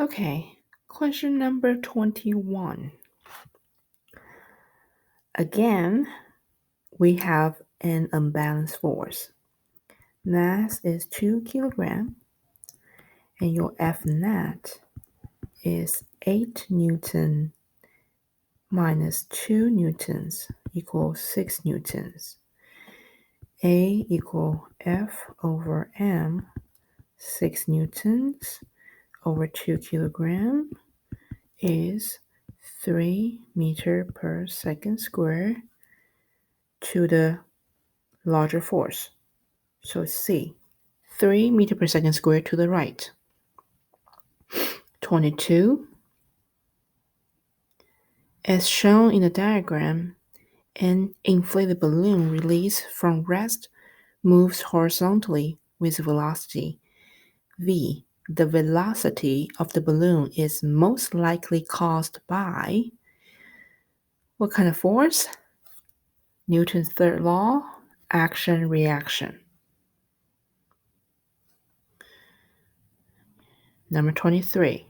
Okay, question number 21. Again, we have an unbalanced force. Mass is 2 kilograms, and your F net is 8 Newton minus 2 newtons equals 6 newtons. A equal F over M, 6 newtons over 2 kilogram is 3 meter per second square to the larger force. So C, 3 meter per second square to the right. 22. As shown in the diagram, an inflated balloon released from rest moves horizontally with velocity v. The velocity of the balloon is most likely caused by what kind of force? Newton's third law, action-reaction. Number 23.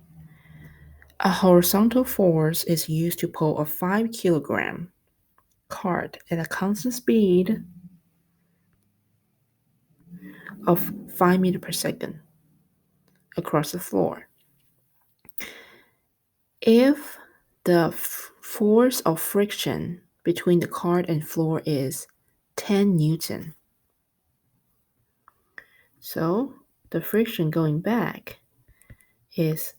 A horizontal force is used to pull a 5 kilogram cart at a constant speed of 5 meters per second across the floor. If the force of friction between the cart and floor is 10 Newton, so the friction going back is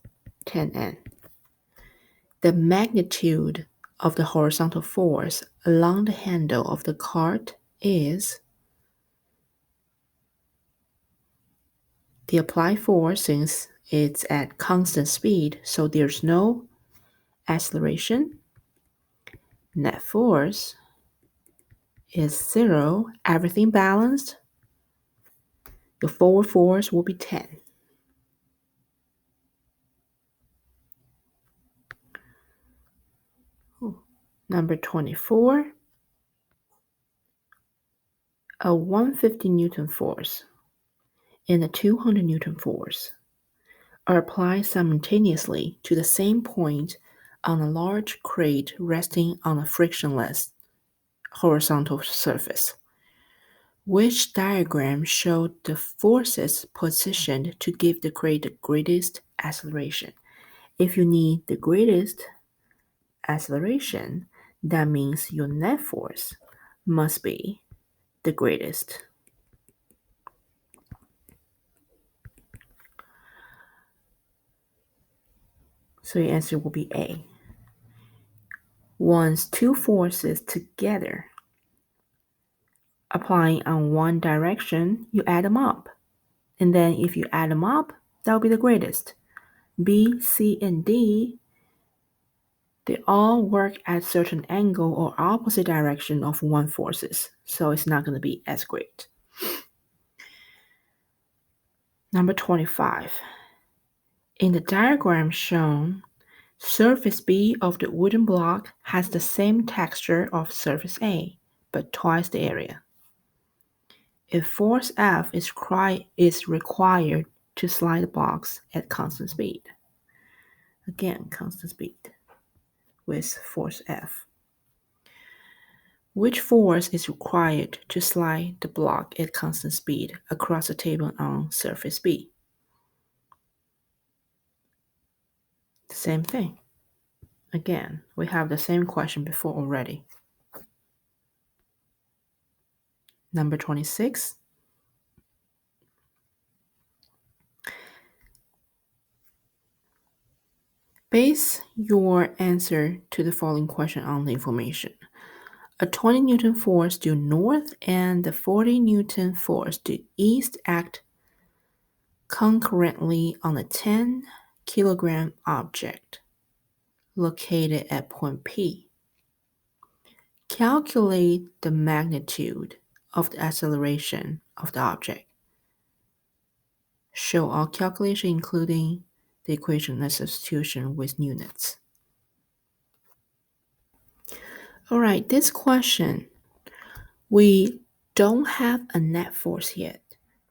10N. The magnitude of the horizontal force along the handle of the cart is the applied force, since it's at constant speed, so there's no acceleration. Net force is 0, everything balanced. Your forward force will be 10. Number 24. A 150 Newton force and a 200 Newton force are applied simultaneously to the same point on a large crate resting on a frictionless horizontal surface. Which diagram showed the forces positioned to give the crate the greatest acceleration? If you need the greatest acceleration, that means your net force must be the greatest. So your answer will be A. Once two forces together applying on one direction, you add them up. And then if you add them up, that will be the greatest. B, C, and D, they all work at certain angle or opposite direction of one forces. So it's not going to be as great. Number 25. In the diagram shown, surface B of the wooden block has the same texture of surface A, but twice the area. If force F is required to slide the blocks at constant speed. Again, constant speed with force F. Which force is required to slide the block at constant speed across the table on surface B? The same thing. Again, we have the same question before already. Number 26. Base your answer to the following question on the information. A 20 Newton force due north and the 40 Newton force due east act concurrently on a 10 kilogram object located at point P. Calculate the magnitude of the acceleration of the object. Show all calculation including the equation of substitution with units. All right, this question, we don't have a net force yet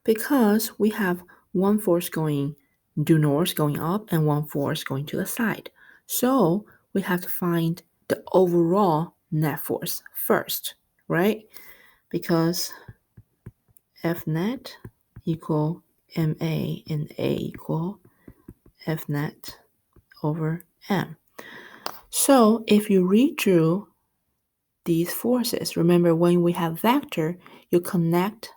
because we have one force going due north going up and one force going to the side. So we have to find the overall net force first, right? Because F net equal MA and A equal F net over M. So if you redrew these forces, remember when we have vector, you connect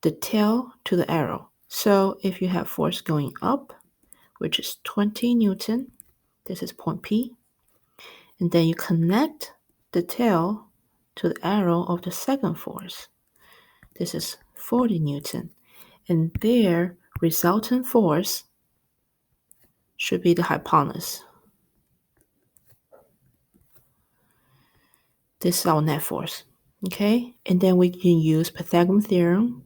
the tail to the arrow. So if you have force going up, which is 20 Newton, this is point P, and then you connect the tail to the arrow of the second force. This is 40 Newton, and their resultant force should be the hypotenuse. This is our net force, okay? And then we can use Pythagorean theorem,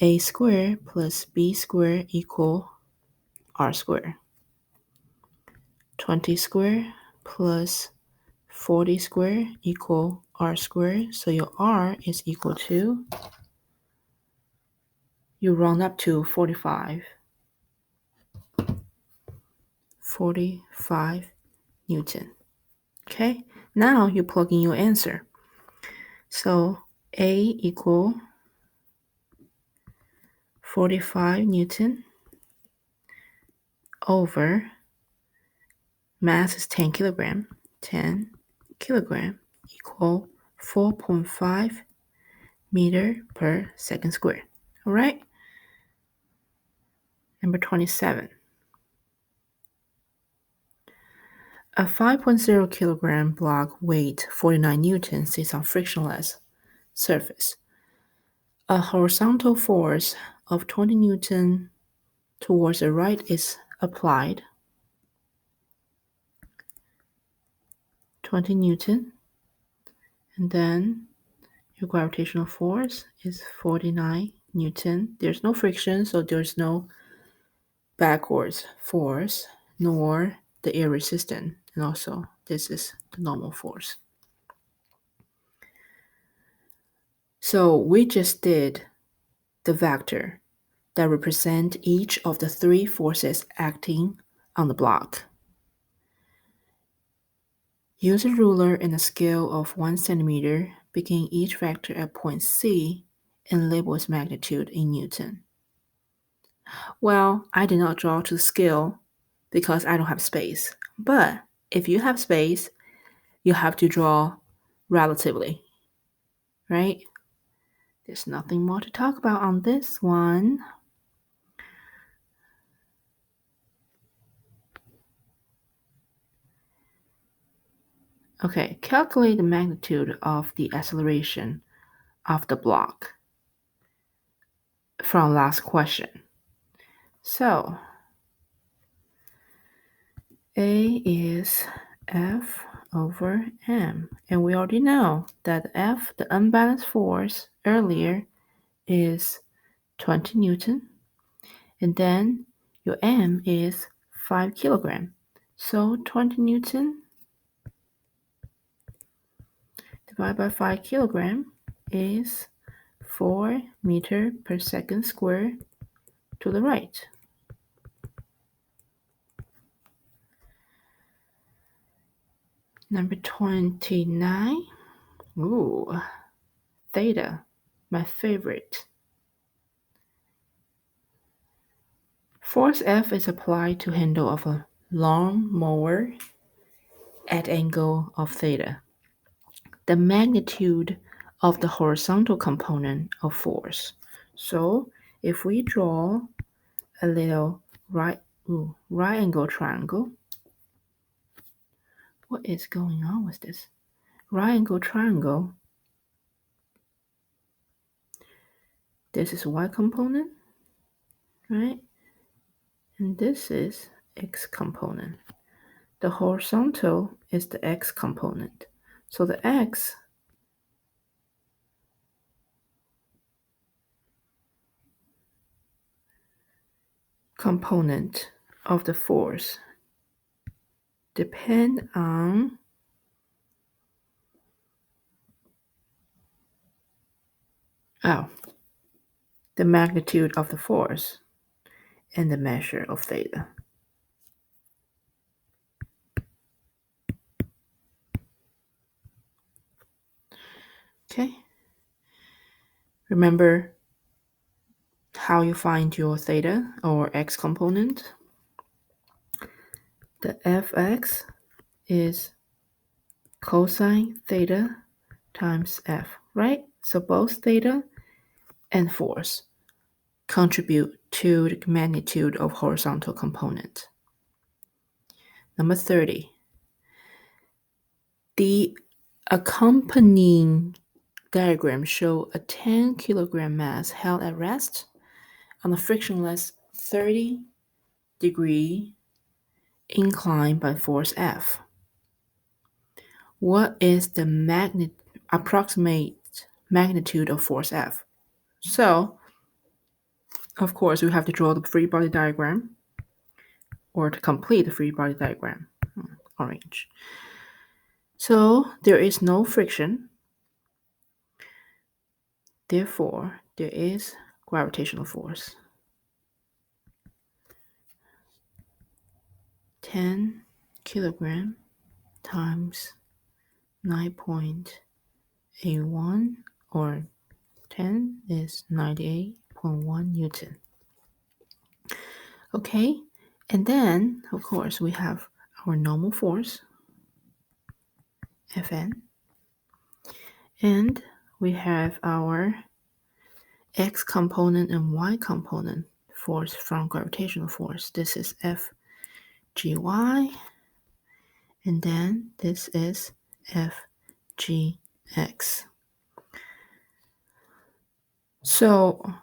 a squared plus b squared equal r squared. 20 squared plus 40 squared equal r squared. So your r is equal to, you round up to 45 Newton. Okay, now you plug in your answer. So A equal 45 Newton over mass is 10 kilogram. 10 kilogram equal 4.5 meter per second squared. All right. Number 27. A 5.0 kilogram block weight 49 newtons sits on frictionless surface. A horizontal force of 20 newton towards the right is applied. 20 newton. And then your gravitational force is 49 newton. There's no friction, so there's no backwards force, nor the air resistance. And also, this is the normal force. So we just did the vector that represent each of the three forces acting on the block. Use a ruler and a scale of 1 centimeter, begin each vector at point C and label its magnitude in Newton. Well, I did not draw to scale because I don't have space. But if you have space, you have to draw relatively, right? There's nothing more to talk about on this one. Okay, calculate the magnitude of the acceleration of the block from last question. So, A is F over M. And we already know that F, the unbalanced force earlier, is 20 Newton. And then your M is 5 kilogram. So 20 Newton divided by 5 kilogram is 4 meter per second squared to the right. Number 29. Ooh, theta, my favorite. Force F is applied to handle of a lawn mower at angle of theta. The magnitude of the horizontal component of force. So if we draw a little right angle triangle, what is going on with this? Right angle triangle, this is y component, right? And this is x component. The horizontal is the x component. So the x component of the force depend on the magnitude of the force. and the measure of theta. Okay. Remember how you find your theta or x component? The fx is cosine theta times f, right? So both theta and force contribute to the magnitude of horizontal component. Number 30. The accompanying diagram show a 10 kilogram mass held at rest on a frictionless 30-degree incline by force F. What is the approximate magnitude of force F? So, of course, we have to draw the free body diagram, or to complete the free body diagram. Orange. So, there is no friction. Therefore, there is gravitational force. 10 kilogram times 9.81, or 10 is 98.1 Newton. Okay, and then, of course, we have our normal force, Fn, and we have our x component and y component force from gravitational force. This is Fgy, and then this is Fgx. So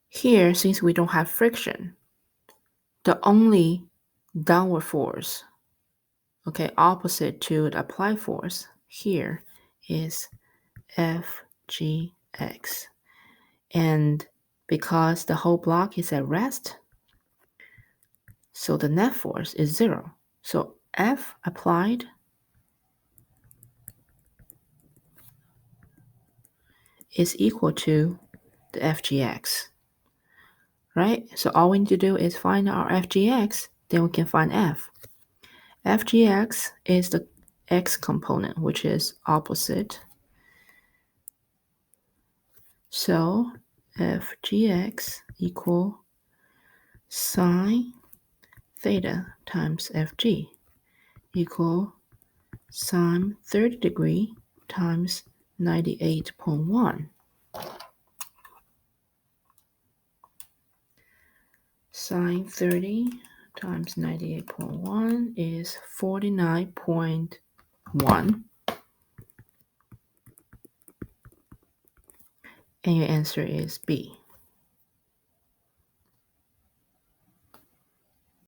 here, since we don't have friction, the only downward force, okay, opposite to the applied force here is Fgx. And because the whole block is at rest, so the net force is 0. So F applied is equal to the Fgx, right? So all we need to do is find our Fgx, then we can find F. Fgx is the x component, which is opposite. So Fgx equal sine theta times Fg equal sine 30 degree times 98.1. Sine 30 times 98.1 is 49.1. And your answer is B.